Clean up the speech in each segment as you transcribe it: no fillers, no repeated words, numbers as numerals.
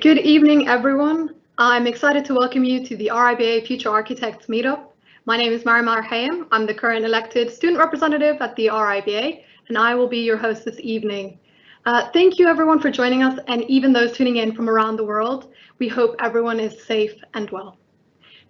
Good evening, everyone. I'm excited to welcome you to the RIBA Future Architects Meetup. My name is Marimar Hayam. I'm the current elected student representative at the RIBA, and I will be your host this evening. Thank you, everyone, for joining us, and even those tuning in from around the world. We hope everyone is safe and well.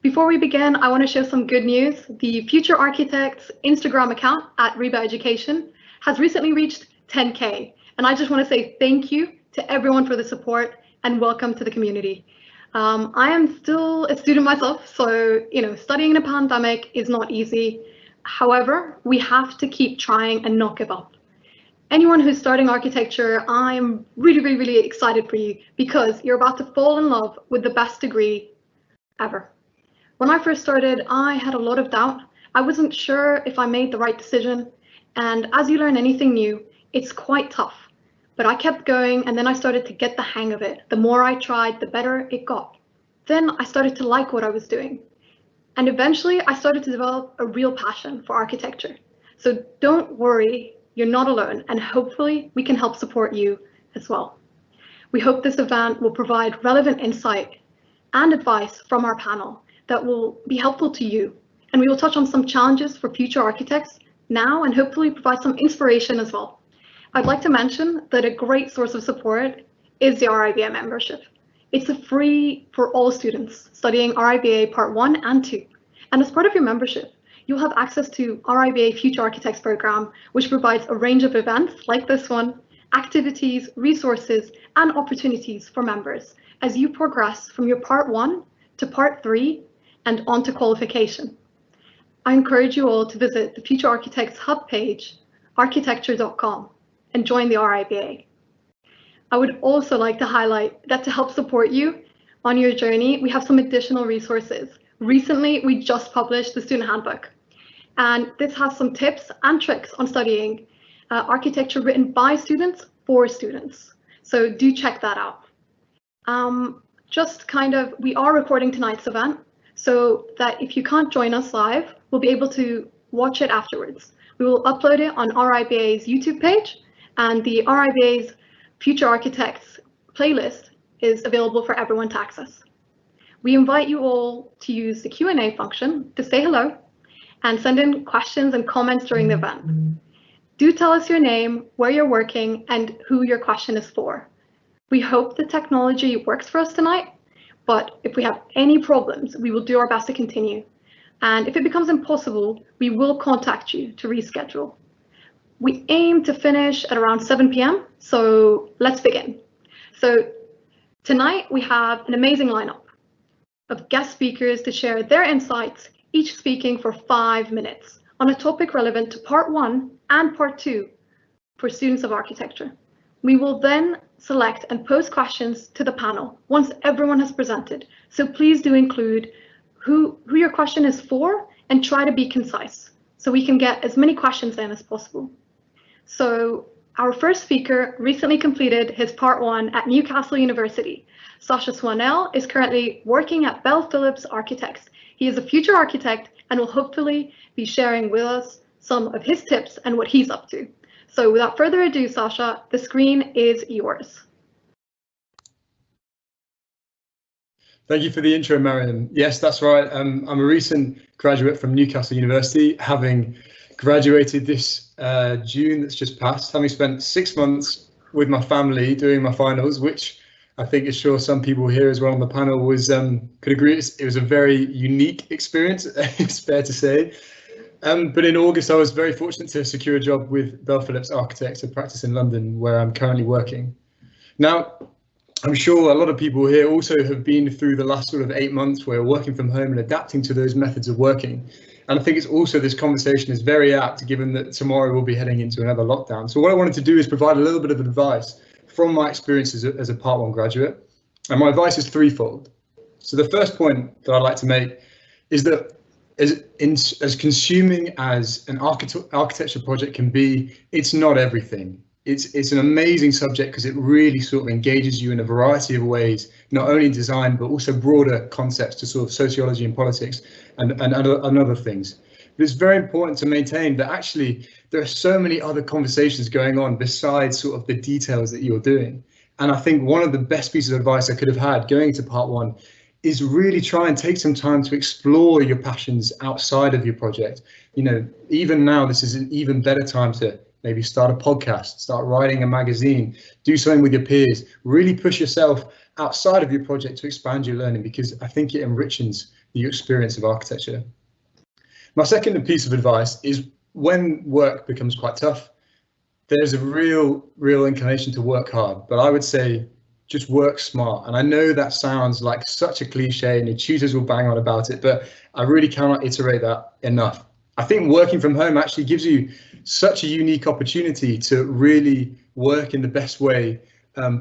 Before we begin, I want to share some good news. The Future Architects Instagram account at RIBA Education has recently reached 10K, and I just want to say thank you to everyone for the support and welcome to the community. I am still a student myself, so studying in a pandemic is not easy. However, we have to keep trying and not give up. Anyone who's starting architecture, I'm really excited for you because you're about to fall in love with the best degree ever. When I first started, I had a lot of doubt. I wasn't sure if I made the right decision, and as you learn anything new, it's quite tough. But I kept going, and then I started to get the hang of it. The more I tried, the better it got. Then I started to like what I was doing. And eventually, I started to develop a real passion for architecture. So don't worry, you're not alone, and hopefully we can help support you as well. We hope this event will provide relevant insight and advice from our panel that will be helpful to you. And we will touch on some challenges for future architects now and hopefully provide some inspiration as well. I'd like to mention that a great source of support is the RIBA membership. It's free for all students studying RIBA Part 1 and 2. And as part of your membership, you'll have access to RIBA Future Architects program, which provides a range of events like this one, activities, resources, and opportunities for members as you progress from your Part 1 to Part 3 and on to qualification. I encourage you all to visit the Future Architects Hub page, architecture.com. and join the RIBA. I would also like to highlight that to help support you on your journey, we have some additional resources. Recently, we just published the student handbook, and this has some tips and tricks on studying architecture written by students for students. So do check that out. We are recording tonight's event so that if you can't join us live, we'll be able to watch it afterwards. We will upload it on RIBA's YouTube page, and the RIBA's Future Architects playlist is available for everyone to access. We invite you all to use the Q&A function to say hello and send in questions and comments during the event. Do tell us your name, where you're working, and who your question is for. We hope the technology works for us tonight, but if we have any problems, we will do our best to continue. And if it becomes impossible, we will contact you to reschedule. We aim to finish at around 7 p.m., so let's begin. So tonight we have an amazing lineup of guest speakers to share their insights, each speaking for 5 minutes on a topic relevant to Part 1 and Part 2 for students of architecture. We will then select and pose questions to the panel once everyone has presented. So please do include who your question is for and try to be concise so we can get as many questions in as possible. So our first speaker recently completed his Part 1 at Newcastle University. Sasha Swanell is currently working at Bell Phillips Architects. He is a future architect and will hopefully be sharing with us some of his tips and what he's up to. So without further ado, Sasha, the screen is yours. Thank you for the intro, Marion. Yes, that's right. I'm a recent graduate from Newcastle University, having graduated this June that's just passed, having spent 6 months with my family doing my finals, which I think is sure some people here as well on the panel could agree. It was a very unique experience, it's fair to say. But in August, I was very fortunate to secure a job with Bell Phillips Architects, a practice in London, where I'm currently working. Now, I'm sure a lot of people here also have been through the last sort of 8 months where we're working from home and adapting to those methods of working. And I think it's also, this conversation is very apt given that tomorrow we'll be heading into another lockdown. So what I wanted to do is provide a little bit of advice from my experiences as a Part 1 graduate. And my advice is threefold. So the first point that I'd like to make is that as consuming as an architecture project can be, it's not everything. It's an amazing subject because it really sort of engages you in a variety of ways, not only in design, but also broader concepts to sort of sociology and politics and other things. But it's very important to maintain that actually there are so many other conversations going on besides sort of the details that you're doing. And I think one of the best pieces of advice I could have had going into part one is really try and take some time to explore your passions outside of your project. You know, even now, this is an even better time to maybe start a podcast, start writing a magazine, do something with your peers, really push yourself outside of your project to expand your learning, because I think it enriches the experience of architecture. My second piece of advice is when work becomes quite tough, there's a real inclination to work hard, but I would say just work smart. And I know that sounds like such a cliche and your tutors will bang on about it, but I really cannot iterate that enough. I think working from home actually gives you such a unique opportunity to really work in the best way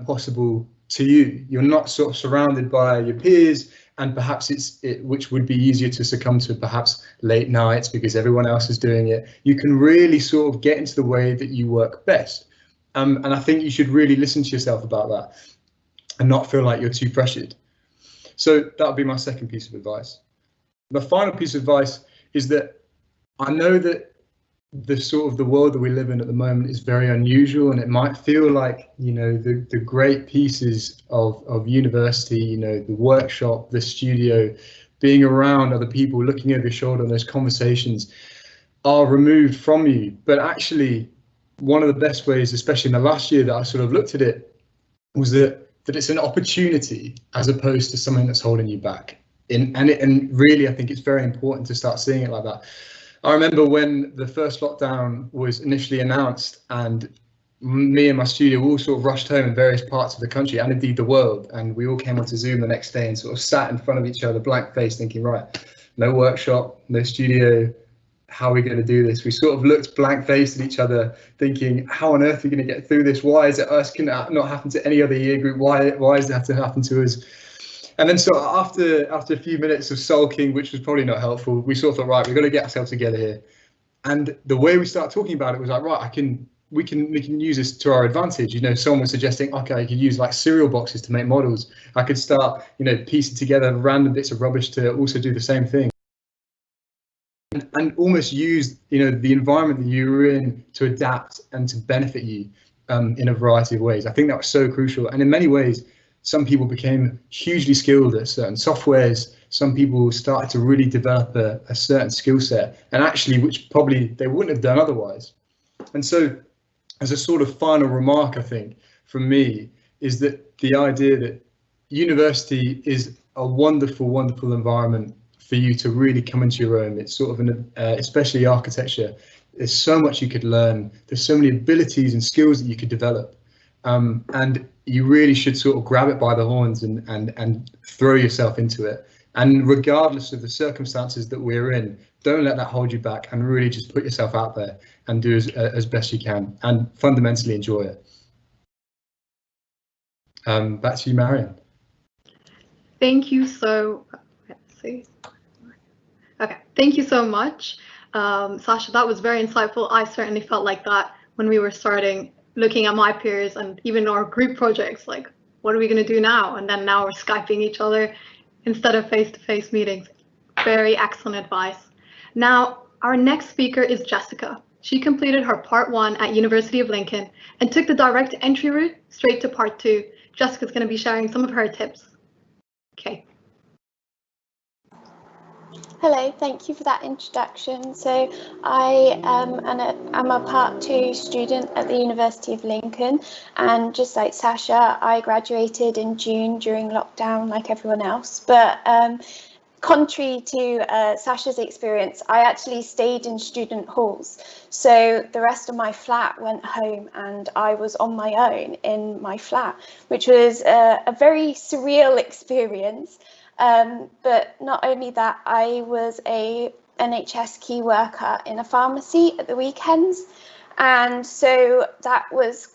possible to you. You're not sort of surrounded by your peers, and perhaps which would be easier to succumb to perhaps late nights because everyone else is doing it. You can really sort of get into the way that you work best. And I think you should really listen to yourself about that and not feel like you're too pressured. So that would be my second piece of advice. The final piece of advice is that I know that the world that we live in at the moment is very unusual, and it might feel like, you know, the great pieces of university, you know, the workshop, the studio, being around other people, looking over your shoulder, and those conversations are removed from you. But actually, one of the best ways, especially in the last year that I sort of looked at it, was that it's an opportunity as opposed to something that's holding you back. And really, I think it's very important to start seeing it like that. I remember when the first lockdown was initially announced, and me and my studio all sort of rushed home in various parts of the country and indeed the world, and we all came onto Zoom the next day and sort of sat in front of each other, blank faced, thinking, right, no workshop, no studio, how are we going to do this? We sort of looked blank faced at each other, thinking, how on earth are we going to get through this? Why is it us? Can it not happen to any other year group? Why does it have to happen to us? And then so after a few minutes of sulking, which was probably not helpful, we sort of thought, right, we've got to get ourselves together here. And the way we started talking about it was like, right, we can use this to our advantage. You know, someone was suggesting, okay, I could use like cereal boxes to make models. I could start, you know, piecing together random bits of rubbish to also do the same thing. And almost use, you know, the environment that you were in to adapt and to benefit you in a variety of ways. I think that was so crucial. And in many ways, some people became hugely skilled at certain softwares. Some people started to really develop a certain skill set, and actually, which probably they wouldn't have done otherwise. And so, as a sort of final remark, I think from me is that the idea that university is a wonderful, wonderful environment for you to really come into your own. It's sort of especially architecture. There's so much you could learn. There's so many abilities and skills that you could develop. And you really should sort of grab it by the horns and throw yourself into it. And regardless of the circumstances that we're in, don't let that hold you back, and really just put yourself out there and do as best you can and fundamentally enjoy it. Back to you, Marion. Thank you so, let's see. Okay, thank you so much. Sasha, that was very insightful. I certainly felt like that when we were starting, looking at my peers and even our group projects, like, what are we going to do now? And then now we're Skyping each other instead of face-to-face meetings. Very excellent advice. Now, our next speaker is Jessica. She completed her part 1 at University of Lincoln and took the direct entry route straight to part 2. Jessica's going to be sharing some of her tips. Okay. Hello, thank you for that introduction. So I am a part 2 student at the University of Lincoln, and just like Sasha, I graduated in June during lockdown like everyone else. But contrary to Sasha's experience, I actually stayed in student halls. So the rest of my flat went home and I was on my own in my flat, which was a very surreal experience. But not only that, I was a NHS key worker in a pharmacy at the weekends, and so that was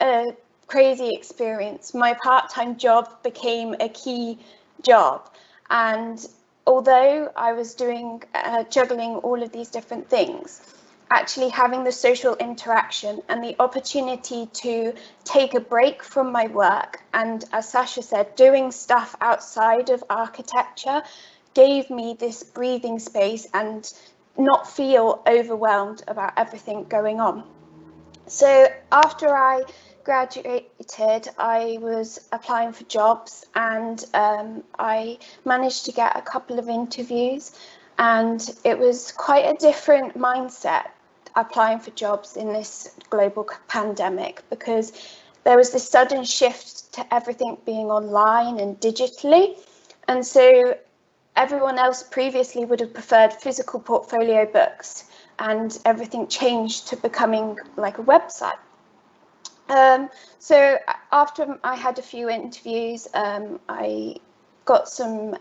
a crazy experience. My part-time job became a key job, and although I was doing juggling all of these different things, actually having the social interaction and the opportunity to take a break from my work, and as Sasha said, doing stuff outside of architecture gave me this breathing space and not feel overwhelmed about everything going on. So after I graduated, I was applying for jobs, and I managed to get a couple of interviews, and it was quite a different mindset applying for jobs in this global pandemic, because there was this sudden shift to everything being online and digitally. And so everyone else previously would have preferred physical portfolio books, and everything changed to becoming like a website. So after I had a few interviews, I got some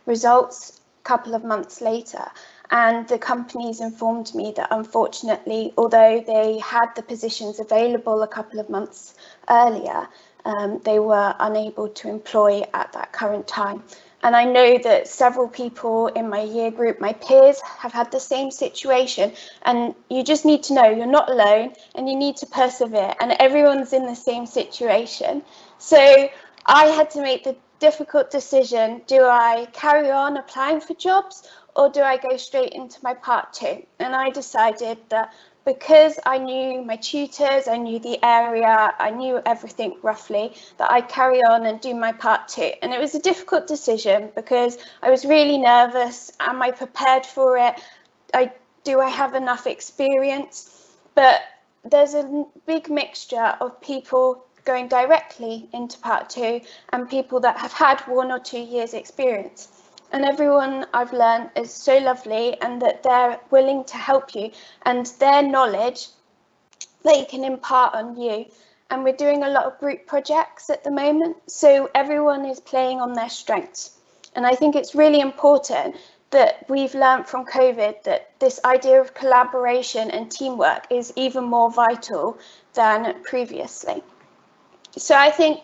results a couple of months later, and the companies informed me that unfortunately, although they had the positions available a couple of months earlier, they were unable to employ at that current time. And I know that several people in my year group, my peers, have had the same situation. And you just need to know you're not alone, and you need to persevere, and everyone's in the same situation. So I had to make the difficult decision: do I carry on applying for jobs, or do I go straight into my part 2? And I decided that because I knew my tutors, I knew the area, I knew everything roughly, that I'd carry on and do my part 2. And it was a difficult decision because I was really nervous. Am I prepared for it? Do I have enough experience? But there's a big mixture of people going directly into part 2 and people that have had 1 or 2 years experience. And everyone I've learned is so lovely, and that they're willing to help you, and their knowledge they can impart on you. And we're doing a lot of group projects at the moment, so everyone is playing on their strengths. And I think it's really important that we've learned from COVID that this idea of collaboration and teamwork is even more vital than previously. So I think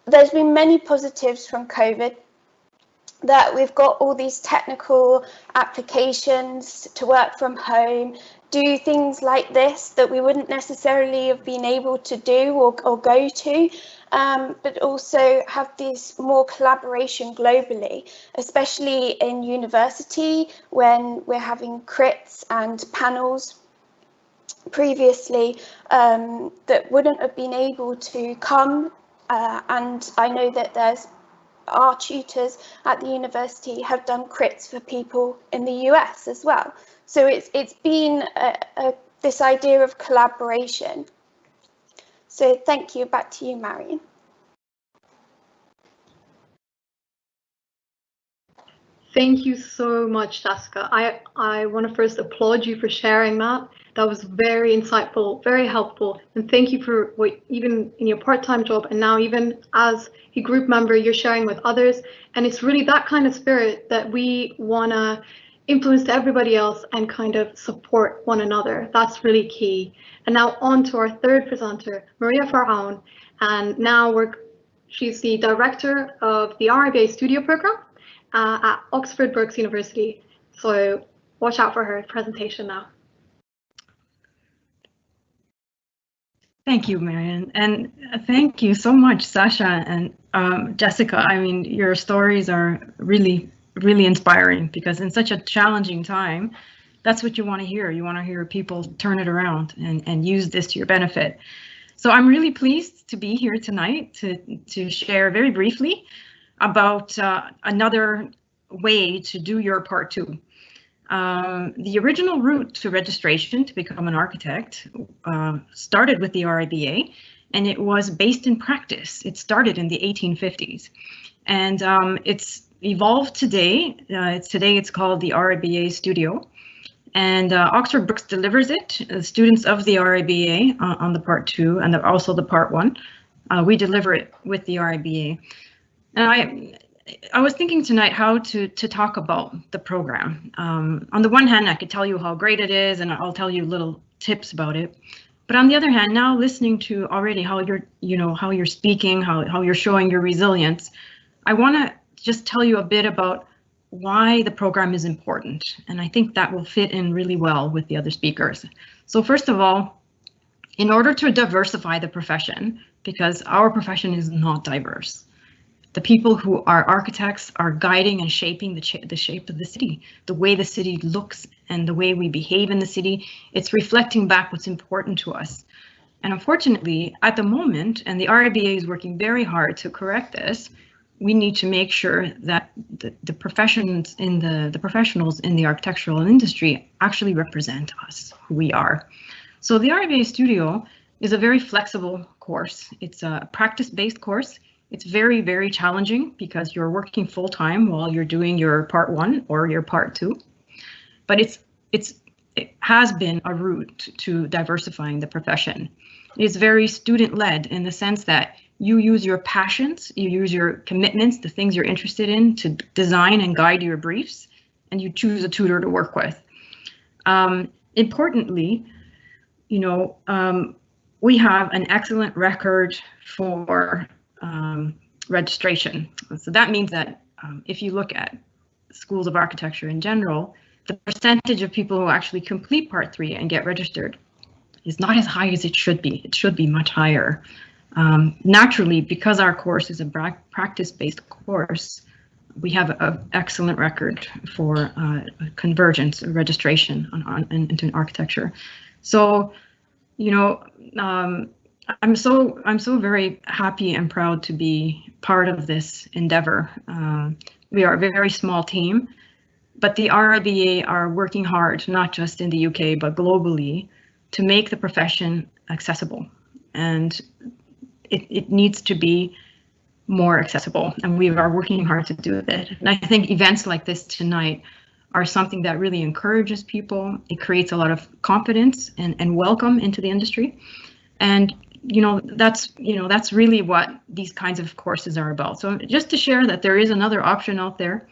there's been many positives from COVID, that we've got all these technical applications to work from home, do things like this that we wouldn't necessarily have been able to do or go to, but also have this more collaboration globally, especially in university when we're having crits and panels previously that wouldn't have been able to come. And I know that our tutors at the university have done crits for people in the US as well. So it's been this idea of collaboration. So thank you. Back to you, Marion. Thank you so much, Jessica. I want to first applaud you for sharing that. That was very insightful, very helpful. And thank you for what, even in your part-time job and now even as a group member, you're sharing with others. And it's really that kind of spirit that we want to influence to everybody else and kind of support one another. That's really key. And now on to our third presenter, Maria Farhaun. And now she's the director of the RIBA Studio Program at Oxford Brookes University. So watch out for her presentation now. Thank you, Marion, and thank you so much, Sasha and Jessica. I mean, your stories are really, really inspiring, because in such a challenging time, that's what you want to hear. You want to hear people turn it around and use this to your benefit. So I'm really pleased to be here tonight to share very briefly about another way to do your part 2. The original route to registration to become an architect started with the RIBA, and it was based in practice. It started in the 1850s, and it's evolved today. Today it's called the RIBA Studio, and Oxford Brookes delivers it. Students of the RIBA on the part 2 and also the part 1, we deliver it with the RIBA. And I was thinking tonight how to talk about the program. On the one hand, I could tell you how great it is, and I'll tell you little tips about it. But on the other hand, now listening to already how you're speaking, how you're showing your resilience, I want to just tell you a bit about why the program is important. And I think that will fit in really well with the other speakers. So first of all, in order to diversify the profession, because our profession is not diverse, the people who are architects are guiding and shaping the shape of the city, the way the city looks and the way we behave in the city. It's reflecting back what's important to us. And unfortunately, at the moment, and the RIBA is working very hard to correct this, we need to make sure that the professionals in the architectural industry actually represent us, who we are. So the RIBA Studio is a very flexible course. It's a practice-based course. It's very, very challenging because you're working full-time while you're doing your part 1 or your part 2. But it has been a route to diversifying the profession. It's very student-led in the sense that you use your passions, you use your commitments, the things you're interested in to design and guide your briefs, and you choose a tutor to work with. Importantly, we have an excellent record for registration. So that means that if you look at schools of architecture in general, the percentage of people who actually complete part 3 and get registered is not as high as it should be. It should be much higher. Naturally, because our course is a practice-based course, we have an excellent record for convergence or registration into architecture. So, I'm so very happy and proud to be part of this endeavor. We are a very small team, but the RIBA are working hard, not just in the UK, but globally, to make the profession accessible. And it needs to be more accessible, and we are working hard to do that. And I think events like this tonight are something that really encourages people. It creates a lot of confidence and welcome into the industry. And that's really what these kinds of courses are about. So just to share that there is another option out there.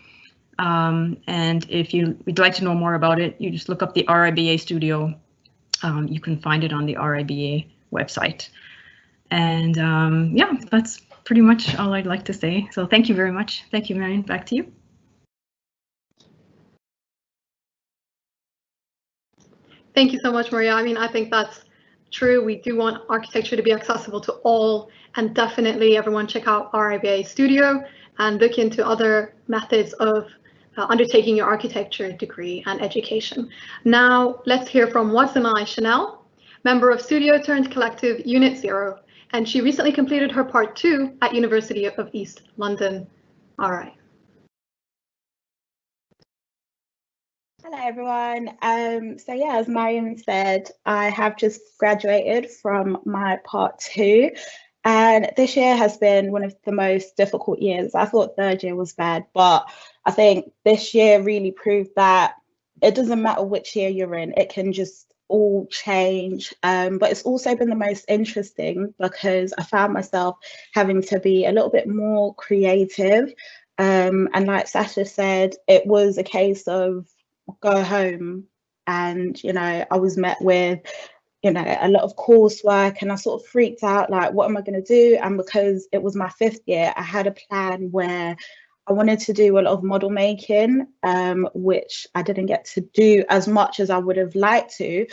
And if you'd like to know more about it, you just look up the RIBA Studio. You can find it on the RIBA website. And yeah, that's pretty much all I'd like to say. So thank you very much. Thank you, Marion. Back to you. Thank you so much, Maria. I mean, I think that's true. We do want architecture to be accessible to all, and definitely everyone check out RIBA Studio and look into other methods of undertaking your architecture degree and education. Now, let's hear from Wasamai Chanel, member of Studio Turned Collective Unit 0, and she recently completed her part 2 at University of East London. All right. Hello everyone. So yeah, as Mariam said, I have just graduated from my part 2, and this year has been one of the most difficult years. I thought third year was bad, but I think this year really proved that it doesn't matter which year you're in, it can just all change. But it's also been the most interesting because I found myself having to be a little bit more creative. And like Sasha said, it was a case of go home, and I was met with a lot of coursework, and I sort of freaked out, like, what am I going to do? And because it was my 5th year, I had a plan where I wanted to do a lot of model making, which I didn't get to do as much as I would have liked to,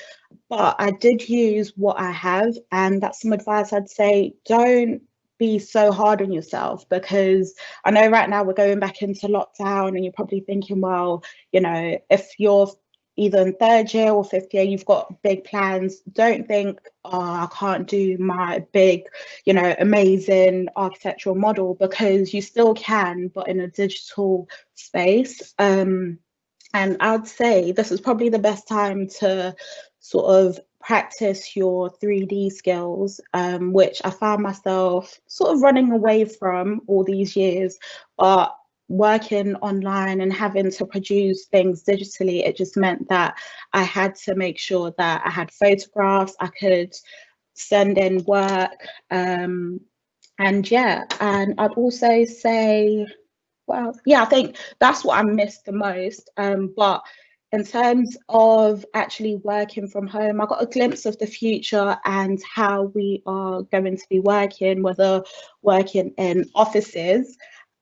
but I did use what I have. And that's some advice I'd say: don't be so hard on yourself, because I know right now we're going back into lockdown and you're probably thinking, well, if you're either in 3rd year or 5th year, you've got big plans. Don't think, oh, I can't do my big, amazing architectural model, because you still can, but in a digital space. And I'd say this is probably the best time to sort of practice your 3D skills, which I found myself sort of running away from all these years. But working online and having to produce things digitally, it just meant that I had to make sure that I had photographs, I could send in work. And yeah, and I'd also say, well, yeah, I think that's what I missed the most. But in terms of actually working from home, I got a glimpse of the future and how we are going to be working, whether working in offices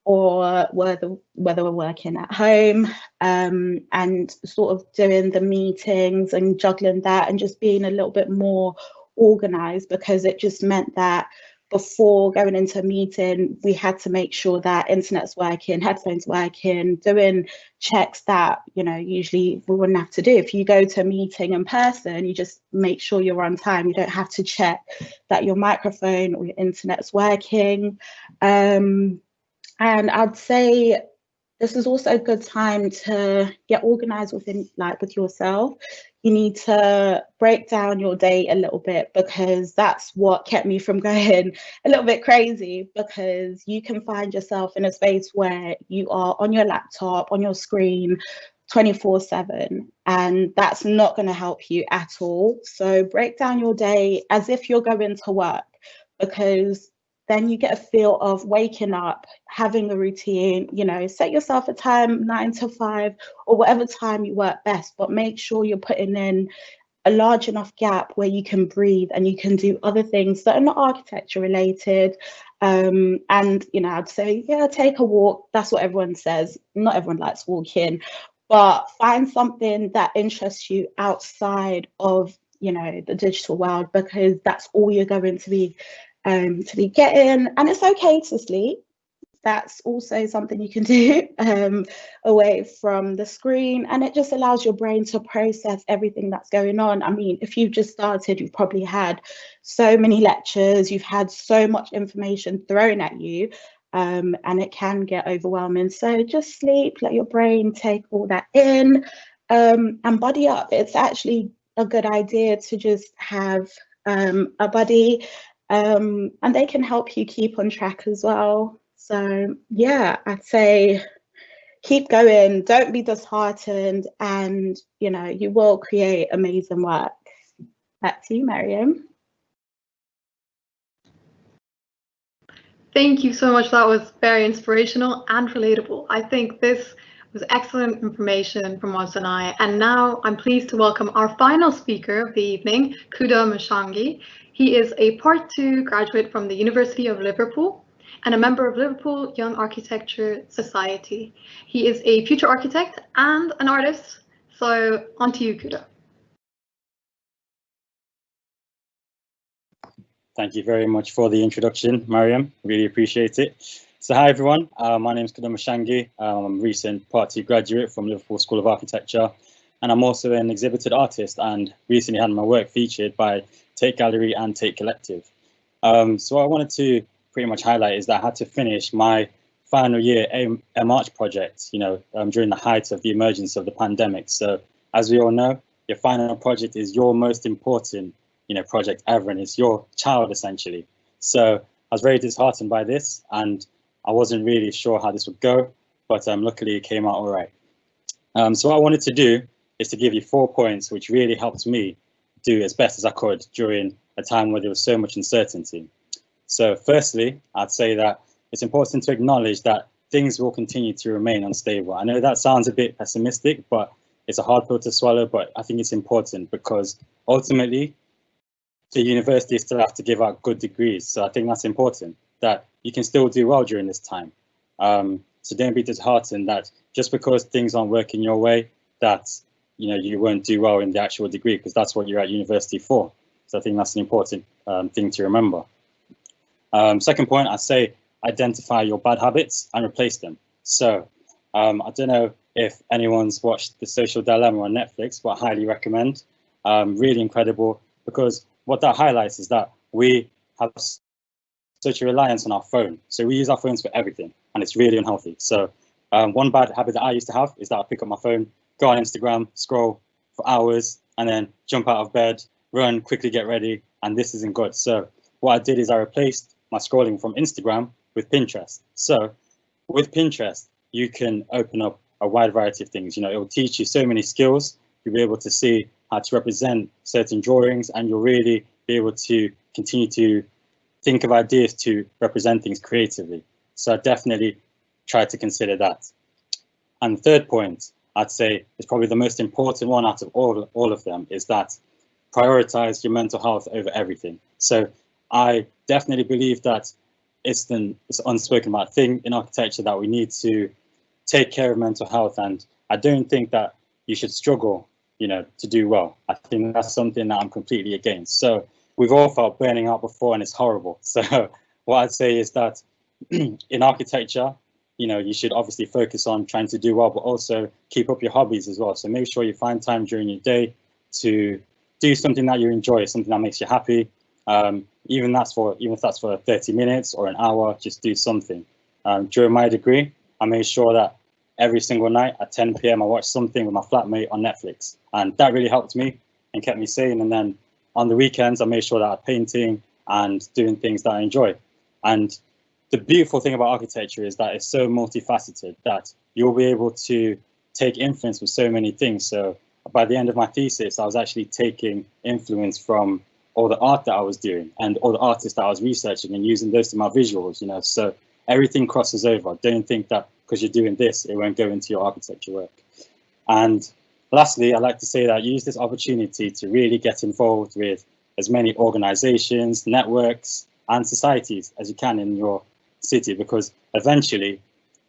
or whether we're working at home, and sort of doing the meetings and juggling that and just being a little bit more organized, because it just meant that before going into a meeting, we had to make sure that internet's working, headphones working, doing checks that, you know, usually we wouldn't have to do. If you go to a meeting in person, you just make sure you're on time. You don't have to check that your microphone or your internet's working. And I'd say this is also a good time to get organized with yourself. You need to break down your day a little bit, because that's what kept me from going a little bit crazy, because you can find yourself in a space where you are on your laptop, on your screen 24/7, and that's not going to help you at all. So break down your day as if you're going to work, because then you get a feel of waking up, having a routine, you know, set yourself a time, 9 to 5 or whatever time you work best, but make sure you're putting in a large enough gap where you can breathe and you can do other things that are not architecture related. And, you know, I'd say, yeah, take a walk. That's what everyone says. Not everyone likes walking, but find something that interests you outside of, you know, the digital world, because that's all you're going to be getting. And it's okay to sleep. That's also something you can do away from the screen, and it just allows your brain to process everything that's going on. I mean, if you've just started, you've probably had so many lectures, you've had so much information thrown at you, and it can get overwhelming. So just sleep, let your brain take all that in, and buddy up. It's actually a good idea to just have a buddy, and they can help you keep on track as well. So yeah, I'd say keep going, don't be disheartened, and you know, you will create amazing work. Back to you, Mariam. Thank you so much. That was very inspirational and relatable. I think this was excellent information from Moz and I. And now I'm pleased to welcome our final speaker of the evening, Kuda Mushangi. He is a Part 2 graduate from the University of Liverpool and a member of Liverpool Young Architecture Society. He is a future architect and an artist. So on to you, Kuda. Thank you very much for the introduction, Mariam. Really appreciate it. So hi everyone, my name is Kuda Mushangi. I'm a recent Part 2 graduate from Liverpool School of Architecture, and I'm also an exhibited artist and recently had my work featured by Tate Gallery and Tate Collective. So what I wanted to pretty much highlight is that I had to finish my final year MArch project, you know, during the height of the emergence of the pandemic. So as we all know, your final project is your most important, you know, project ever, and it's your child essentially. So I was very disheartened by this, and I wasn't really sure how this would go, but luckily it came out all right. So what I wanted to do is to give you 4 points which really helped me do as best as I could during a time where there was so much uncertainty. So firstly, I'd say that it's important to acknowledge that things will continue to remain unstable. I know that sounds a bit pessimistic, but it's a hard pill to swallow, but I think it's important because ultimately the universities still have to give out good degrees. So I think that's important, that you can still do well during this time. So don't be disheartened that just because things aren't working your way, that you won't do well in the actual degree, because that's what you're at university for. So I think that's an important thing to remember. Second point, I'd say identify your bad habits and replace them. So I don't know if anyone's watched The Social Dilemma on Netflix, but I highly recommend. Really incredible, because what that highlights is that we have such a reliance on our phone. So we use our phones for everything, and it's really unhealthy. So one bad habit that I used to have is that I pick up my phone, go on Instagram, scroll for hours, and then jump out of bed, run, quickly get ready, and this isn't good. So what I did is I replaced my scrolling from Instagram with Pinterest. So with Pinterest, you can open up a wide variety of things. It will teach you so many skills. You'll be able to see how to represent certain drawings, and you'll really be able to continue to think of ideas to represent things creatively. So I definitely try to consider that. And the third point, I'd say, is probably the most important one out of all of them, is that prioritize your mental health over everything. So I definitely believe that it's an unspoken about thing in architecture that we need to take care of mental health, and I don't think that you should struggle, to do well. I think that's something that I'm completely against. So we've all felt burning out before, and it's horrible. So what I'd say is that in architecture, you should obviously focus on trying to do well, but also keep up your hobbies as well. So make sure you find time during your day to do something that you enjoy, something that makes you happy. Even if that's for 30 minutes or an hour, just do something. During my degree, I made sure that every single night at 10 p.m. I watched something with my flatmate on Netflix, and that really helped me and kept me sane. And then on the weekends, I made sure that I'm painting and doing things that I enjoy. And the beautiful thing about architecture is that it's so multifaceted that you'll be able to take influence with so many things. So by the end of my thesis, I was actually taking influence from all the art that I was doing and all the artists that I was researching and using those to my visuals, so everything crosses over. Don't think that because you're doing this, it won't go into your architecture work. And lastly, I'd like to say that use this opportunity to really get involved with as many organizations, networks, and societies as you can in your city, because eventually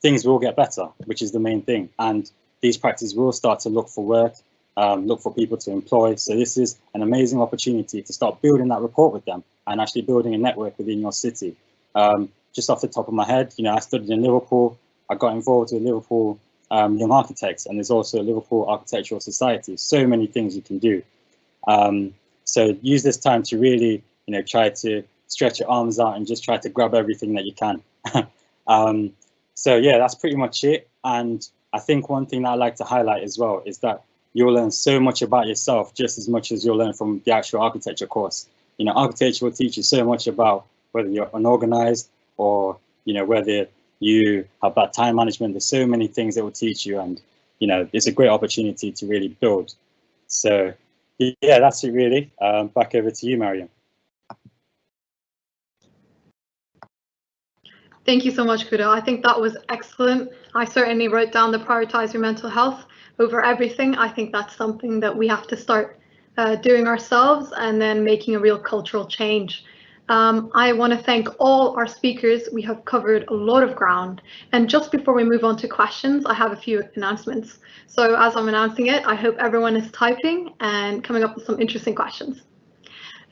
things will get better, which is the main thing. And these practices will start to look for work, look for people to employ. So this is an amazing opportunity to start building that rapport with them and actually building a network within your city. Just off the top of my head, I studied in Liverpool. I got involved with Liverpool Young Architects, and there's also a Liverpool Architectural Society. So many things you can do. So use this time to really, try to stretch your arms out and just try to grab everything that you can. So yeah, that's pretty much it. And I think one thing that I like to highlight as well is that you'll learn so much about yourself just as much as you'll learn from the actual architecture course. Architecture will teach you so much about whether you're unorganized or, whether you have bad time management. There's so many things that will teach you, and, it's a great opportunity to really build. So yeah, that's it really. Back over to you, Mariam. Thank you so much, Kuda. I think that was excellent. I certainly wrote down the prioritize your mental health over everything. I think that's something that we have to start doing ourselves and then making a real cultural change. I want to thank all our speakers. We have covered a lot of ground. And just before we move on to questions, I have a few announcements. So as I'm announcing it, I hope everyone is typing and coming up with some interesting questions.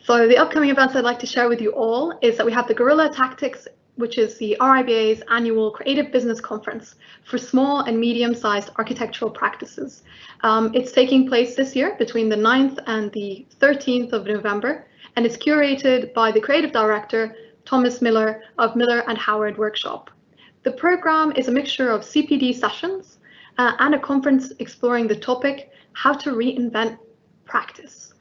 So the upcoming events I'd like to share with you all is that we have the Guerrilla Tactics, which is the RIBA's annual Creative Business Conference for small and medium-sized architectural practices. It's taking place this year between the 9th and the 13th of November, and it's curated by the creative director, Thomas Miller of Miller and Howard Workshop. The program is a mixture of CPD sessions and a conference exploring the topic, how to reinvent practice.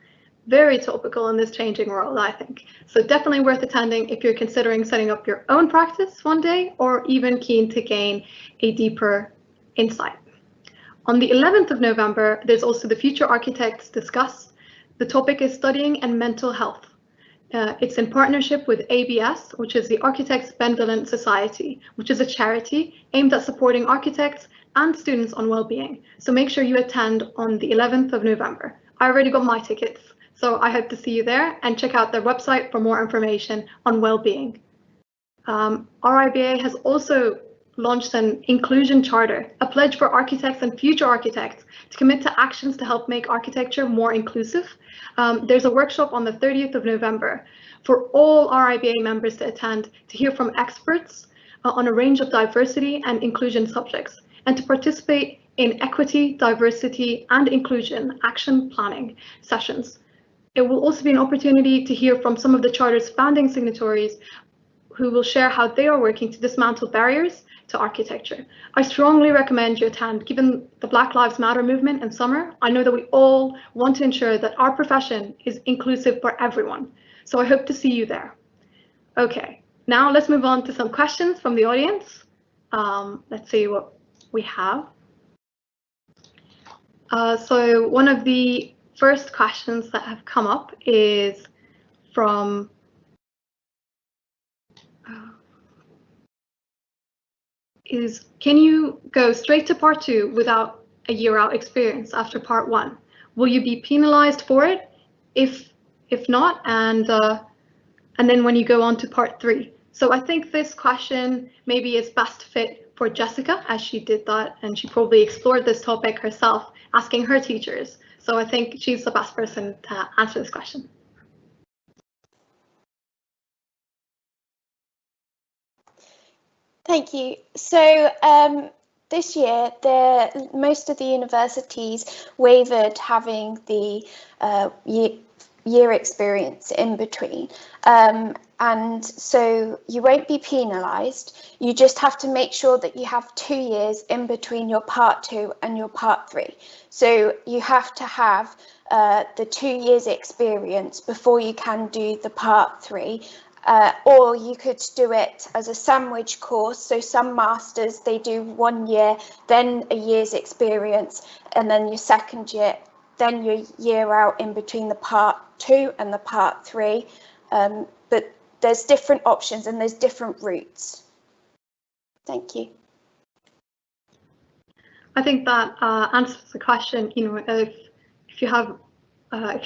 Very topical in this changing world, I think. So definitely worth attending if you're considering setting up your own practice one day or even keen to gain a deeper insight. On the 11th of November, there's also the Future Architects Discuss. The topic is studying and mental health. It's in partnership with ABS, which is the Architects Benevolent Society, which is a charity aimed at supporting architects and students on well-being. So make sure you attend on the 11th of November. I already got my tickets, so I hope to see you there, and check out their website for more information on well-being. RIBA has also launched an inclusion charter, a pledge for architects and future architects to commit to actions to help make architecture more inclusive. There's a workshop on the 30th of November for all RIBA members to attend to hear from experts on a range of diversity and inclusion subjects, and to participate in equity, diversity, and inclusion action planning sessions. It will also be an opportunity to hear from some of the Charter's founding signatories who will share how they are working to dismantle barriers to architecture. I strongly recommend you attend. Given the Black Lives Matter movement in summer, I know that we all want to ensure that our profession is inclusive for everyone. So I hope to see you there. Okay, now let's move on to some questions from the audience. Let's see what we have. So one of the first questions that have come up is from can you go straight to part 2 without a year out experience after part 1? Will you be penalized for it? If not, and then when you go on to part 3. So I think this question maybe is best fit for Jessica, as she did that, and she probably explored this topic herself, asking her teachers. So I think she's the best person to answer this question. Thank you. So this year, most of the universities waived having the year experience in between. And so you won't be penalised. You just have to make sure that you have 2 years in between your part 2 and your part 3. So you have to have the 2 years experience before you can do the part 3. Or you could do it as a sandwich course. So some masters, they do 1 year, then a year's experience, and then your second year, then your year out in between the part 2 and the part 3. But there's different options and there's different routes. Thank you. I think that answers the question. You know, if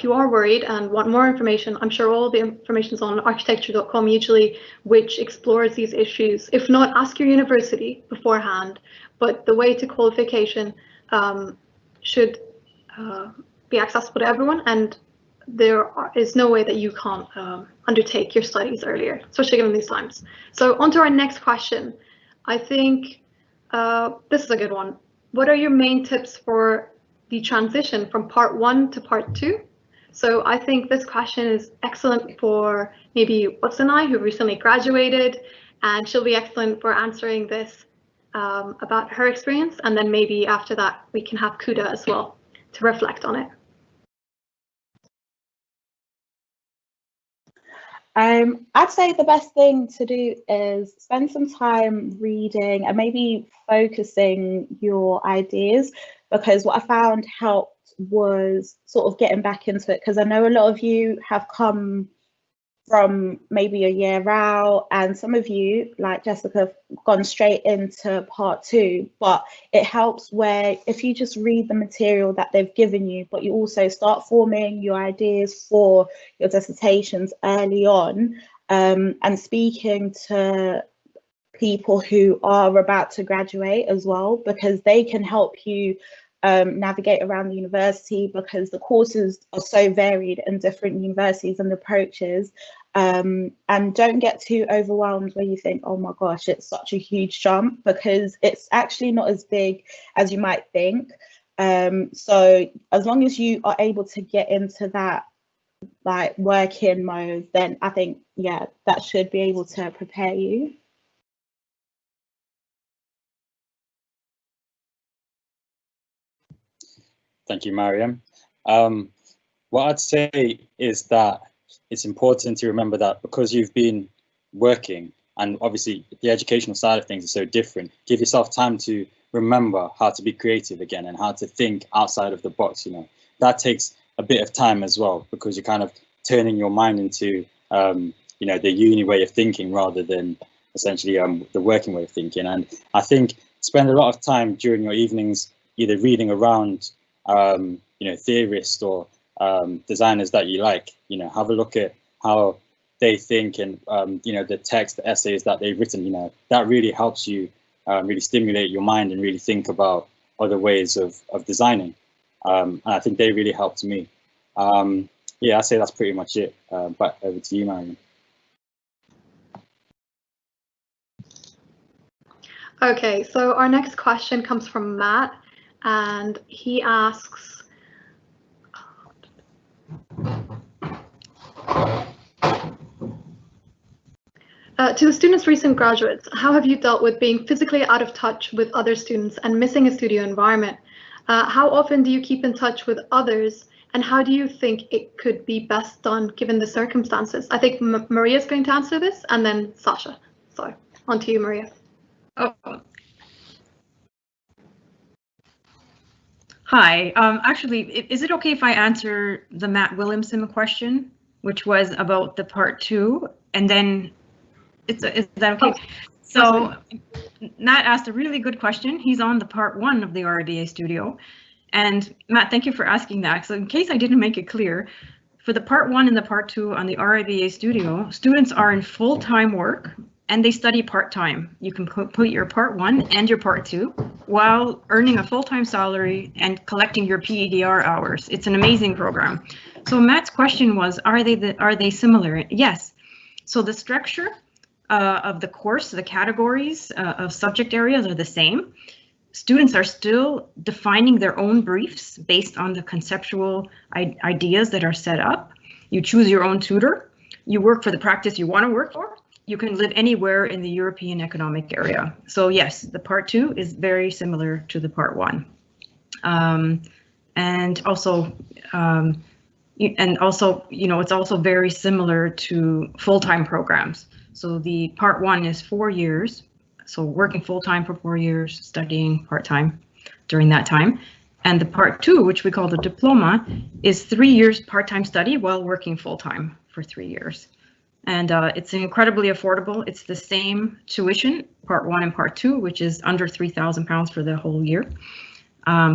you are worried and want more information, I'm sure all the information is on architecture.com usually, which explores these issues. If not, ask your university beforehand. But the way to qualification should be accessible to everyone, and there is no way that you can't undertake your studies earlier, especially given these times. So on to our next question. I think this is a good one. What are your main tips for the transition from part 1 to part 2? So I think this question is excellent for maybe Watson and I, who recently graduated, and she'll be excellent for answering this about her experience. And then maybe after that, we can have Kuda as well to reflect on it. I'd say the best thing to do is spend some time reading and maybe focusing your ideas, because what I found helped was sort of getting back into it, because I know a lot of you have come from maybe a year out, and some of you, like Jessica, have gone straight into part 2, but it helps where if you just read the material that they've given you, but you also start forming your ideas for your dissertations early on, and speaking to people who are about to graduate as well, because they can help you navigate around the university, because the courses are so varied in different universities and approaches. And don't get too overwhelmed where you think, oh my gosh, it's such a huge jump, because it's actually not as big as you might think. So as long as you are able to get into that like working mode, then I think, yeah, that should be able to prepare you. Thank you, Mariam. What I'd say is that it's important to remember that because you've been working, and obviously the educational side of things is so different, give yourself time to remember how to be creative again and how to think outside of the box. You know, that takes a bit of time as well, because you're kind of turning your mind into, you know, the uni way of thinking rather than essentially the working way of thinking. And I think spend a lot of time during your evenings either reading around you know, theorists or designers that you like. You know, have a look at how they think and you know, the text, the essays that they've written. You know, that really helps you really stimulate your mind and really think about other ways of designing. And I think they really helped me. Yeah, I'd say that's pretty much it. Back over to you, Mariam. Okay, so our next question comes from Matt, and he asks, to the students, recent graduates, how have you dealt with being physically out of touch with other students and missing a studio environment? How often do you keep in touch with others, and how do you think it could be best done given the circumstances? I think Maria's going to answer this, and then Sasha. So on to you, Maria. Oh. Hi, actually, is it okay if I answer the Matt Williamson question, which was about the part 2, and then is that okay? Oh, so Matt asked a really good question. He's on the part 1 of the RIBA studio. And Matt, thank you for asking that. So in case I didn't make it clear, for the part 1 and the part 2 on the RIBA studio, students are in full-time work and they study part-time. You can put your part 1 and your part 2 while earning a full-time salary and collecting your PEDR hours. It's an amazing program. So Matt's question was, are they similar? Yes. So the structure of the course, the categories of subject areas are the same. Students are still defining their own briefs based on the conceptual ideas that are set up. You choose your own tutor. You work for the practice you want to work for. You can live anywhere in the European Economic Area. So yes, the part 2 is very similar to the part 1. And also, you know, it's also very similar to full-time programs. So the part 1 is 4 years. So working full-time for 4 years, studying part-time during that time. And the part 2, which we call the diploma, is 3 years part-time study while working full-time for 3 years. And it's incredibly affordable. It's the same tuition, part 1 and part 2, which is under £3,000 for the whole year.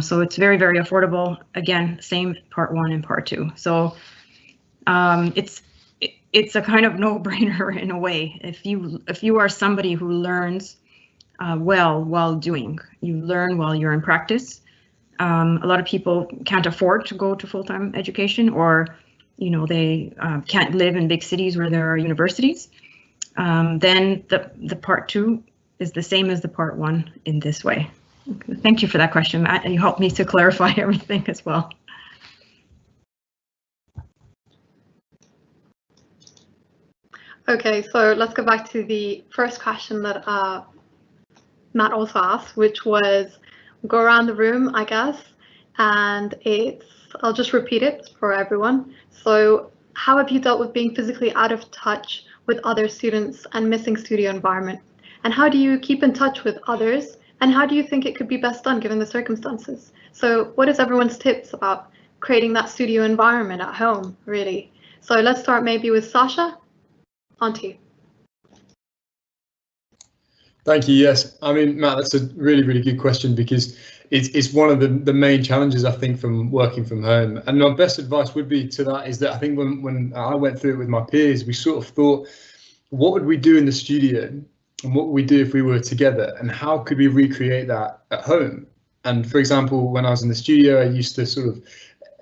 So it's very, very affordable. Again, same part 1 and part 2. So it's a kind of no-brainer in a way. If you are somebody who learns well while doing, you learn while you're in practice. A lot of people can't afford to go to full-time education, or you know, they can't live in big cities where there are universities. Then the part 2 is the same as the part 1 in this way. Thank you for that question, Matt, and you helped me to clarify everything as well. Okay, so let's go back to the first question that Matt also asked, which was go around the room, I guess, and I'll just repeat it for everyone. So how have you dealt with being physically out of touch with other students and missing studio environment? And how do you keep in touch with others? And how do you think it could be best done given the circumstances? So what is everyone's tips about creating that studio environment at home, really? So let's start maybe with Sasha. On to you. Thank you. Yes, I mean, Matt, that's a really, really good question, because it's one of the main challenges, I think, from working from home. And my best advice would be to that is that I think when I went through it with my peers, we sort of thought, what would we do in the studio and what would we do if we were together, and how could we recreate that at home? And for example, when I was in the studio, I used to sort of,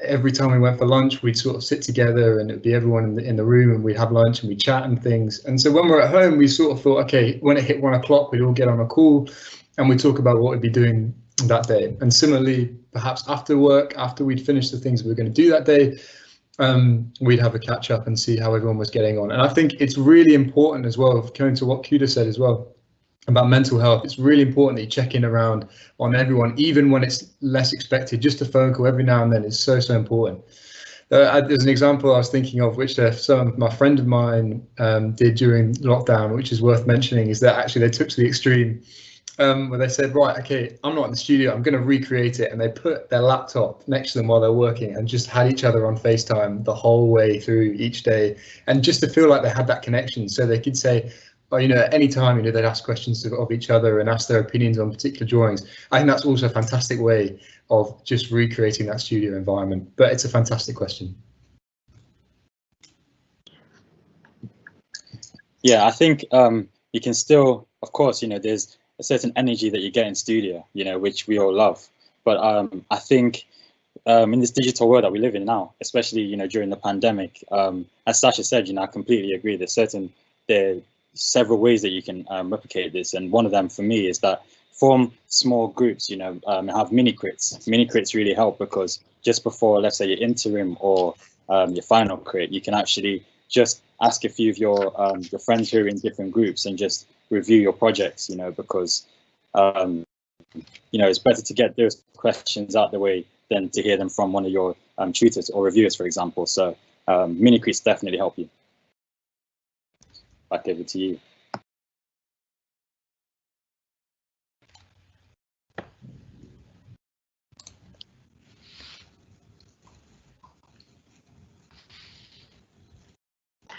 every time we went for lunch, we'd sort of sit together and it'd be everyone in the room, and we'd have lunch and we'd chat and things. And so when we're at home, we sort of thought, okay, when it hit 1 o'clock, we'd all get on a call and we'd talk about what we'd be doing that day. And similarly, perhaps after work, after we'd finished the things we were going to do that day, we'd have a catch up and see how everyone was getting on. And I think it's really important as well, going to what Kuda said as well about mental health. It's really important that you check in around on everyone, even when it's less expected. Just a phone call every now and then is so important. There's an example I was thinking of, which my friend of mine did during lockdown, which is worth mentioning, is that actually they took to the extreme where they said, right, okay, I'm not in the studio, I'm going to recreate it. And they put their laptop next to them while they're working and just had each other on FaceTime the whole way through each day. And just to feel like they had that connection, so they could say, or, you know, at any time, you know, they'd ask questions of each other and ask their opinions on particular drawings. I think that's also a fantastic way of just recreating that studio environment. But it's a fantastic question. Yeah, I think you can still, of course, you know, there's a certain energy that you get in studio, you know, which we all love. But I think in this digital world that we live in now, especially, you know, during the pandemic, as Sasha said, you know, I completely agree. There several ways that you can replicate this, and one of them for me is that form small groups, you know, have mini crits. Mini crits really help, because just before, let's say, your interim or your final crit, you can actually just ask a few of your friends who are in different groups and just review your projects, you know, because you know, it's better to get those questions out the way than to hear them from one of your tutors or reviewers, for example. So mini crits definitely help you. Back over to you.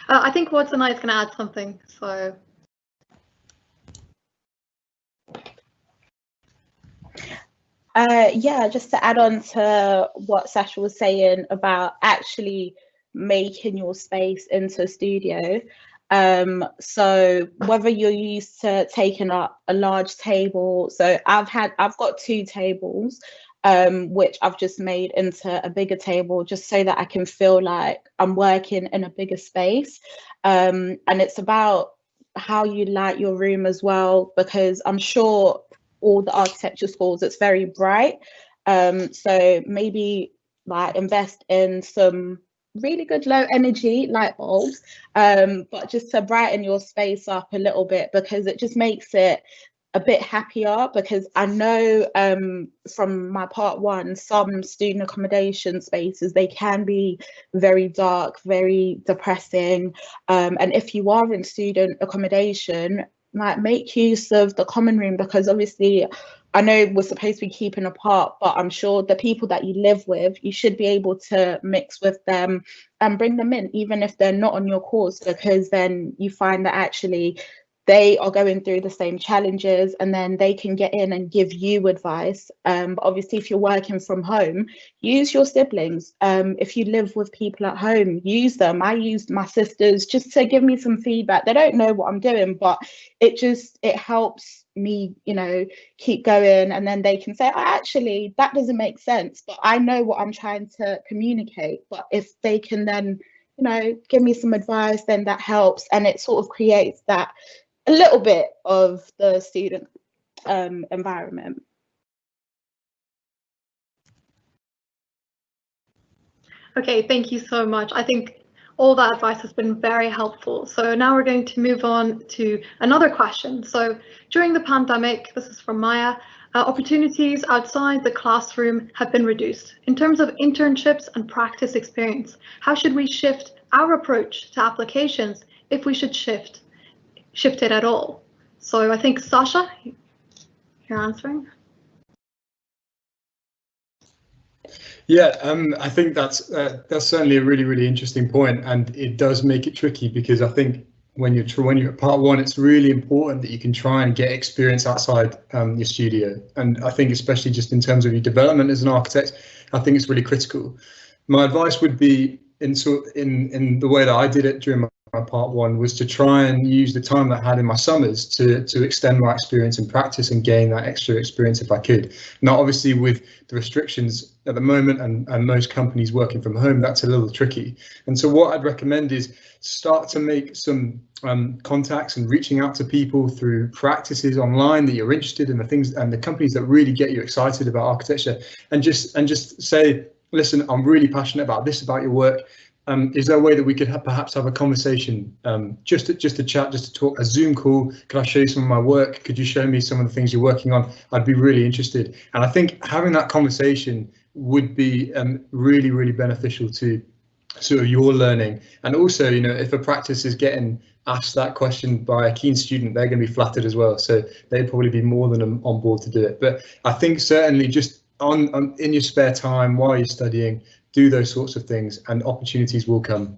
I think Watson is going to add something. So. Yeah, just to add on to what Sasha was saying about actually making your space into a studio. So whether you're used to taking up a large table, so I've got 2 tables, which I've just made into a bigger table, just so that I can feel like I'm working in a bigger space. And it's about how you light your room as well, because I'm sure all the architecture schools, it's very bright. So maybe like invest in some really good low energy light bulbs, but just to brighten your space up a little bit, because it just makes it a bit happier. Because I know from my part one, some student accommodation spaces, they can be very dark, very depressing. And if you are in student accommodation, like make use of the common room, because obviously I know we're supposed to be keeping apart, but I'm sure the people that you live with, you should be able to mix with them and bring them in, even if they're not on your course, because then you find that actually they are going through the same challenges, and then they can get in and give you advice. But obviously, if you're working from home, use your siblings. If you live with people at home, use them. I used my sisters just to give me some feedback. They don't know what I'm doing, but it helps me, keep going. And then they can say, oh, actually, that doesn't make sense, but I know what I'm trying to communicate. But if they can then, give me some advice, then that helps. And it sort of creates that a little bit of the student environment. Okay, thank you so much. I think all that advice has been very helpful. So now we're going to move on to another question. So during the pandemic, this is from Maya, opportunities outside the classroom have been reduced. In terms of internships and practice experience, how should we shift our approach to applications, if we should shift it at all? So I think Sasha, you're answering. Yeah, I think that's certainly a really interesting point, and it does make it tricky, because I think when you're at part one, it's really important that you can try and get experience outside your studio. And I think especially just in terms of your development as an architect, I think it's really critical. My advice would be in the way that I did it during my part one, was to try and use the time that I had in my summers to extend my experience and practice and gain that extra experience if I could. Now, obviously, with the restrictions at the moment and most companies working from home, that's a little tricky. And so what I'd recommend is start to make some contacts and reaching out to people through practices online that you're interested in, the things and the companies that really get you excited about architecture, and just say, listen, I'm really passionate about this, about your work. Is there a way that we could perhaps have a conversation, just to chat, just to talk, a Zoom call? Could I show you some of my work? Could you show me some of the things you're working on? I'd be really interested. And I think having that conversation would be really beneficial to sort of your learning. And also, if a practice is getting asked that question by a keen student, they're going to be flattered as well. So they'd probably be more than on board to do it. But I think certainly just in your spare time while you're studying, do those sorts of things and opportunities will come.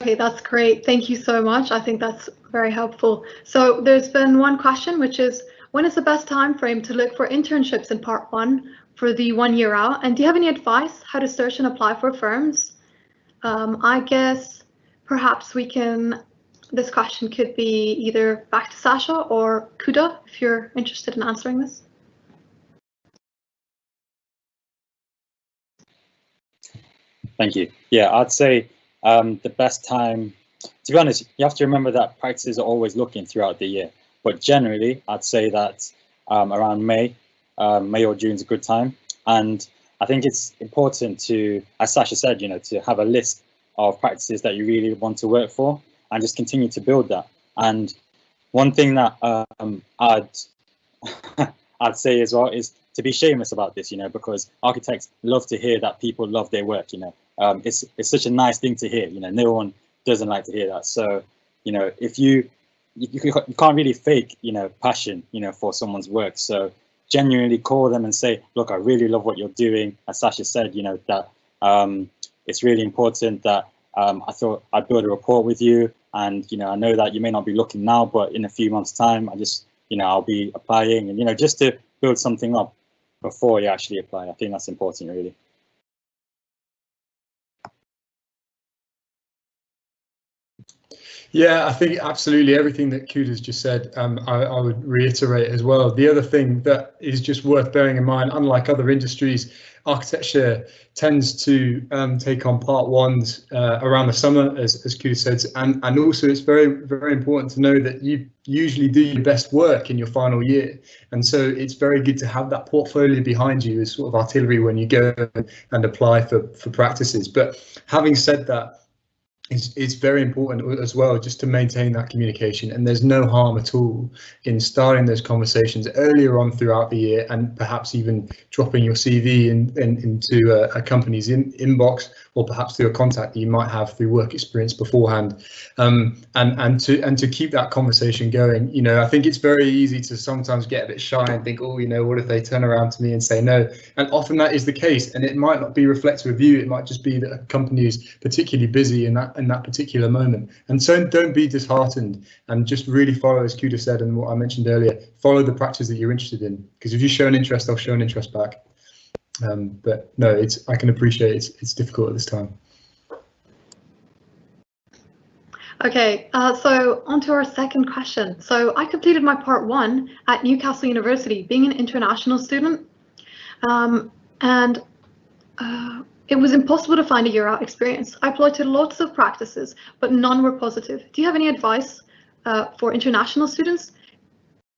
Okay, that's great. Thank you so much. I think that's very helpful. So there's been one question, which is, when is the best time frame to look for internships in part one for the 1 year out? And do you have any advice how to search and apply for firms? I guess perhaps this question could be either back to Sasha or Kuda, if you're interested in answering this. Thank you. Yeah, I'd say the best time, to be honest, you have to remember that practices are always looking throughout the year. But generally, I'd say that around May or June is a good time. And I think it's important to, as Sasha said, to have a list of practices that you really want to work for and just continue to build that. And one thing that I'd say as well is to be shameless about this, because architects love to hear that people love their work. It's such a nice thing to hear. No one doesn't like to hear that. So, if you can't really fake, passion, for someone's work. So genuinely call them and say, look, I really love what you're doing. As Sasha said, that it's really important that I thought I'd build a rapport with you. And, I know that you may not be looking now, but in a few months' time, I'll be applying, and, just to build something up before you actually apply. I think that's important, really. Yeah, I think absolutely everything that Kuda's just said, I would reiterate as well. The other thing that is just worth bearing in mind, unlike other industries, architecture tends to take on part ones around the summer, as Kuda said, and also it's very important to know that you usually do your best work in your final year, and so it's very good to have that portfolio behind you as sort of artillery when you go and apply for practices. But having said that, it's very important as well just to maintain that communication, and there's no harm at all in starting those conversations earlier on throughout the year, and perhaps even dropping your CV into a company's inbox, or perhaps through a contact that you might have through work experience beforehand, and to keep that conversation going. You know, I think it's very easy to sometimes get a bit shy and think, oh, you know, what if they turn around to me and say no? And often that is the case, and it might not be reflective of you. It might just be that a company is particularly busy in that particular moment. And so don't be disheartened, and just really follow, as Kuda said and what I mentioned earlier, follow the practice that you're interested in, because if you show an interest, they'll show an interest back. But no, I can appreciate it's difficult at this time. Okay, so on to our second question. So I completed my part 1 at Newcastle University, being an international student, and it was impossible to find a year-out experience. I applied to lots of practices, but none were positive. Do you have any advice for international students?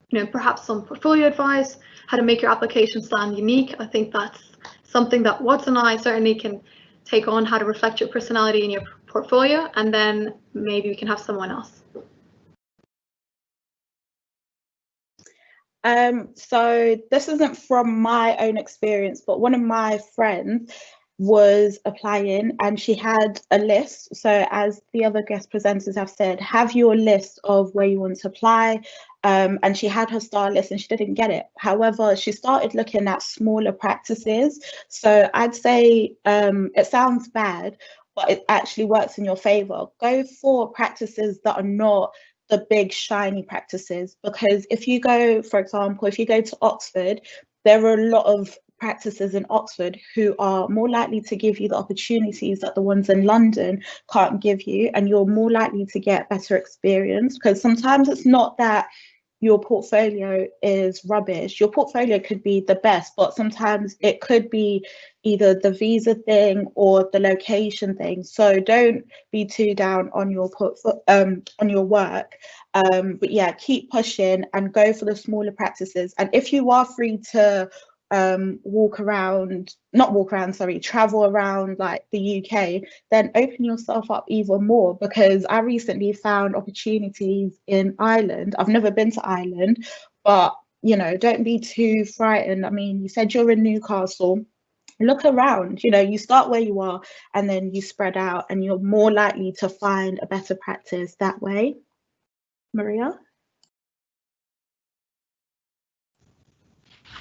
You know, perhaps some portfolio advice, how to make your application sound unique. I think that's something that Watson and I certainly can take on, how to reflect your personality in your portfolio, and then maybe we can have someone else. So this isn't from my own experience, but one of my friends was applying and she had a list. So as the other guest presenters have said, have your list of where you want to apply. And she had her star list and she didn't get it. However, she started looking at smaller practices. So I'd say it sounds bad, but it actually works in your favor. Go for practices that are not the big shiny practices, because if you go, for example, if you go to Oxford, there are a lot of practices in Oxford who are more likely to give you the opportunities that the ones in London can't give you, and you're more likely to get better experience. Because sometimes it's not that your portfolio is rubbish. Your portfolio could be the best, but sometimes it could be either the visa thing or the location thing. So don't be too down on your work. But yeah, keep pushing and go for the smaller practices. And if you are free to travel around like the UK, then open yourself up even more, because I recently found opportunities in Ireland. I've never been to Ireland, but you know, don't be too frightened. I mean, you said you're in Newcastle. Look around, you know, you start where you are and then you spread out, and you're more likely to find a better practice that way. Maria?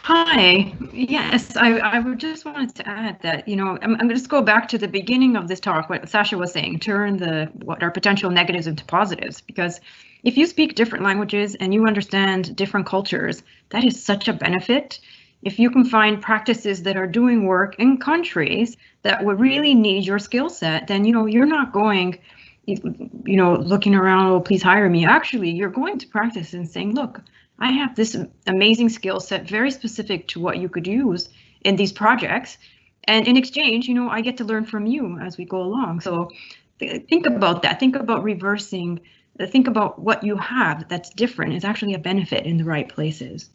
Hi. Yes, I would just wanted to add that, you know, I'm going to just go back to the beginning of this talk, what Sasha was saying, turn what are potential negatives into positives, because if you speak different languages and you understand different cultures, that is such a benefit. If you can find practices that are doing work in countries that would really need your skill set, then, you know, you're not going, you know, looking around, oh, please hire me. Actually, you're going to practice and saying, look, I have this amazing skill set, very specific to what you could use in these projects. And in exchange, you know, I get to learn from you as we go along. So think about that. Think about reversing. Think about what you have that's different is actually a benefit in the right places.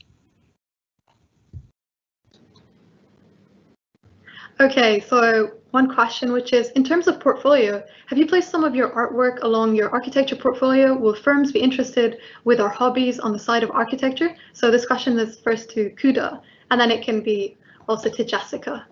Okay, so one question, which is, in terms of portfolio, have you placed some of your artwork along your architecture portfolio? Will firms be interested with our hobbies on the side of architecture? So this question is first to Kuda, and then it can be also to Jessica.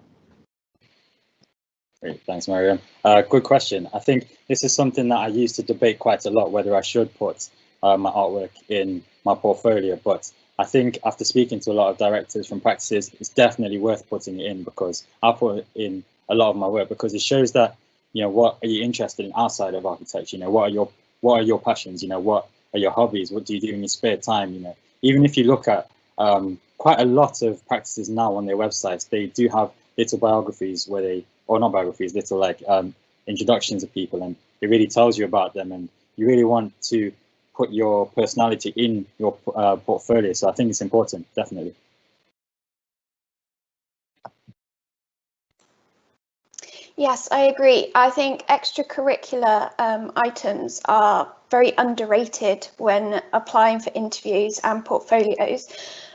Great, thanks, Mariam. Good question. I think this is something that I used to debate quite a lot, whether I should put my artwork in my portfolio, but I think after speaking to a lot of directors from practices, it's definitely worth putting it in, because I put in a lot of my work because it shows that, you know, what are you interested in outside of architecture? You know, what are your passions? You know, what are your hobbies? What do you do in your spare time? You know, even if you look at quite a lot of practices now on their websites, they do have little biographies where they, or not biographies, little like introductions of people, and it really tells you about them, and you really want to put your personality in your portfolio. So I think it's important, definitely. Yes, I agree. I think extracurricular items are very underrated when applying for interviews and portfolios.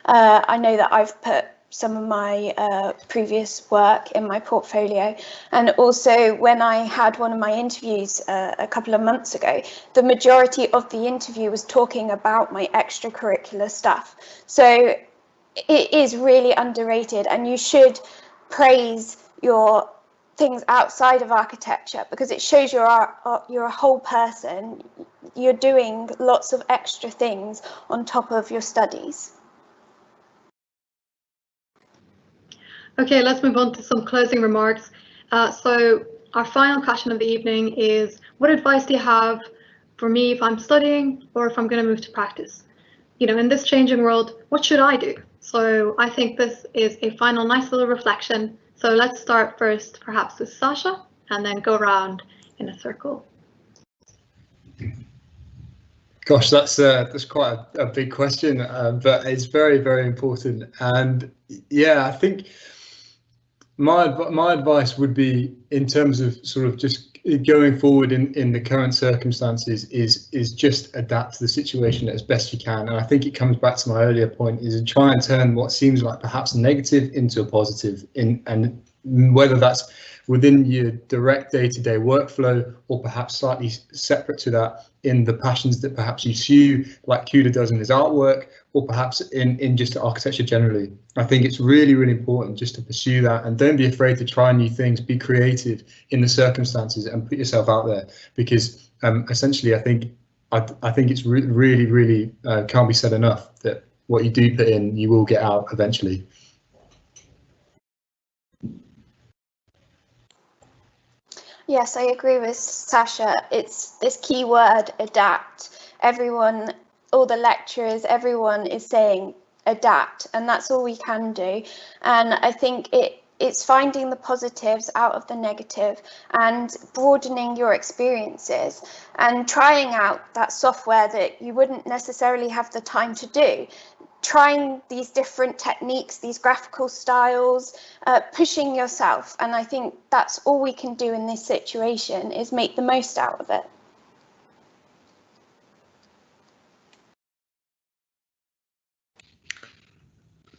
I know that I've put some of my previous work in my portfolio, and also when I had one of my interviews a couple of months ago, the majority of the interview was talking about my extracurricular stuff. So it is really underrated, and you should praise your things outside of architecture because it shows you're a whole person. You're doing lots of extra things on top of your studies. Okay, let's move on to some closing remarks. So our final question of the evening is, what advice do you have for me if I'm studying or if I'm going to move to practice? You know, in this changing world, what should I do? So I think this is a final nice little reflection. So let's start first, perhaps with Sasha, and then go around in a circle. Gosh, that's quite a big question, but it's very, very important. And yeah, I think my advice would be, in terms of sort of just going forward in the current circumstances, is just adapt to the situation as best you can. And I think it comes back to my earlier point, is to try and turn what seems like perhaps negative into a positive, and whether that's within your direct day-to-day workflow or perhaps slightly separate to that in the passions that perhaps you pursue, like Kuda does in his artwork, or perhaps in just architecture generally. I think it's really, really important just to pursue that, and don't be afraid to try new things, be creative in the circumstances and put yourself out there, because essentially I think it's really, really can't be said enough that what you do put in, you will get out eventually. Yes, I agree with Sasha. It's this key word, adapt. Everyone, all the lecturers, everyone is saying adapt, and that's all we can do. And I think it's finding the positives out of the negative and broadening your experiences and trying out that software that you wouldn't necessarily have the time to do. Trying these different techniques, these graphical styles, pushing yourself. And I think that's all we can do in this situation, is make the most out of it.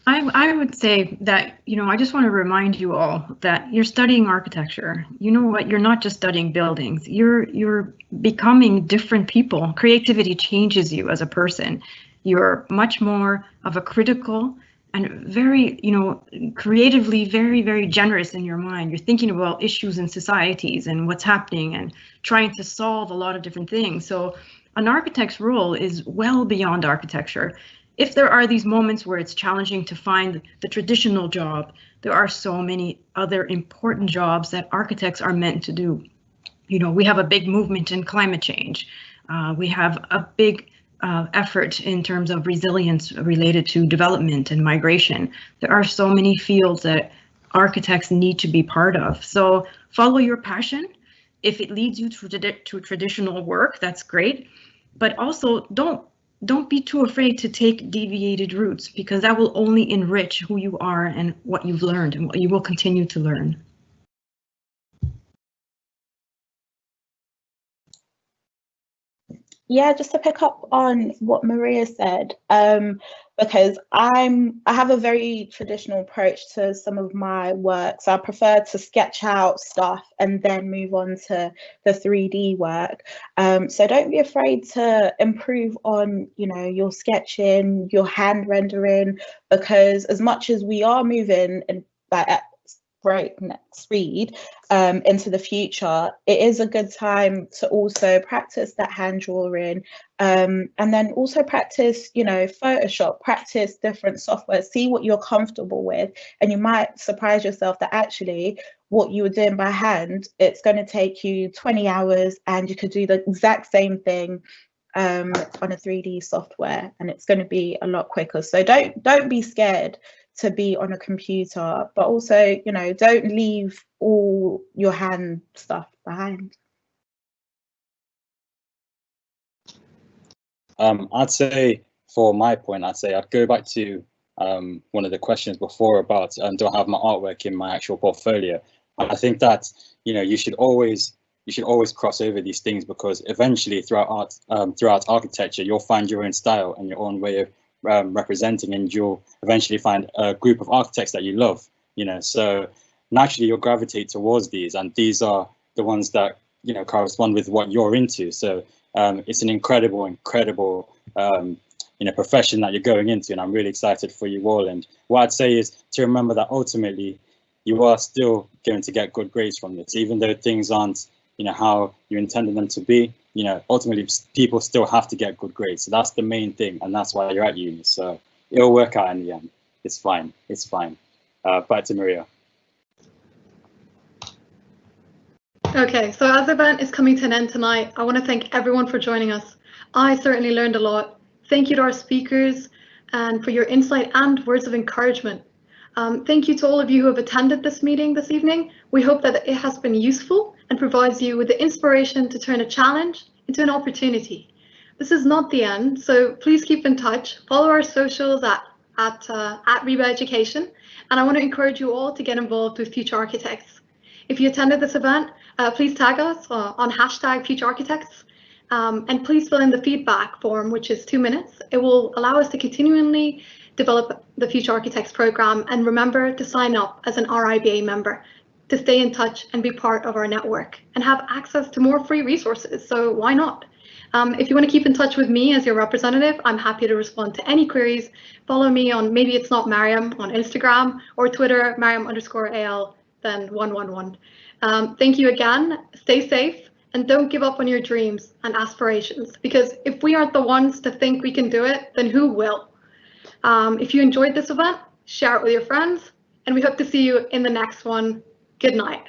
I would say that, you know, I just want to remind you all that you're studying architecture. You know what? You're not just studying buildings. You're becoming different people. Creativity changes you as a person. You're much more of a critical and very, you know, creatively very, very generous in your mind. You're thinking about issues in societies and what's happening and trying to solve a lot of different things. So an architect's role is well beyond architecture. If there are these moments where it's challenging to find the traditional job, there are so many other important jobs that architects are meant to do. You know, we have a big movement in climate change. We have a big effort in terms of resilience related to development and migration. There are so many fields that architects need to be part of. So follow your passion. If it leads you to traditional work, that's great. But also don't be too afraid to take deviated routes, because that will only enrich who you are and what you've learned and what you will continue to learn. Yeah, just to pick up on what Maria said, because I have a very traditional approach to some of my work. So I prefer to sketch out stuff and then move on to the 3D work. So don't be afraid to improve on, you know, your sketching, your hand rendering, because as much as we are moving and at breakneck speed into the future, it is a good time to also practice that hand drawing, and then also practice, you know, Photoshop, practice different software, see what you're comfortable with, and you might surprise yourself that actually what you were doing by hand, it's going to take you 20 hours and you could do the exact same thing on a 3D software, and it's going to be a lot quicker. So don't be scared to be on a computer, but also, you know, don't leave all your hand stuff behind. I'd say for my point, I'd go back to one of the questions before about do I have my artwork in my actual portfolio? I think that you should always cross over these things, because eventually throughout architecture you'll find your own style and your own way of representing, and you'll eventually find a group of architects that you love. So naturally you'll gravitate towards these, and these are the ones that correspond with what you're into. So it's an incredible profession that you're going into, and I'm really excited for you all. And what I'd say is to remember that ultimately you are still going to get good grades from this, even though things aren't how you intended them to be. Ultimately people still have to get good grades, so that's the main thing, and that's why you're at uni. So it'll work out in the end. It's fine. Back to Maria. Okay, so as the event is coming to an end tonight, I want to thank everyone for joining us. I certainly learned a lot. Thank you to our speakers and for your insight and words of encouragement. Thank you to all of you who have attended this meeting this evening. We hope that it has been useful and provides you with the inspiration to turn a challenge into an opportunity. This is not the end, so please keep in touch. Follow our socials at RIBA Education, and I want to encourage you all to get involved with Future Architects. If you attended this event, please tag us on #FutureArchitects, and please fill in the feedback form, which is 2 minutes. It will allow us to continually develop the Future Architects program, and remember to sign up as an RIBA member to stay in touch and be part of our network and have access to more free resources. So why not? If you want to keep in touch with me as your representative, I'm happy to respond to any queries. Follow me on Maybe It's Not Mariam on Instagram, or Twitter, Mariam_AL, then 111. Thank you again. Stay safe and don't give up on your dreams and aspirations, because if we aren't the ones to think we can do it, then who will? If you enjoyed this event, share it with your friends, and we hope to see you in the next one. Good night.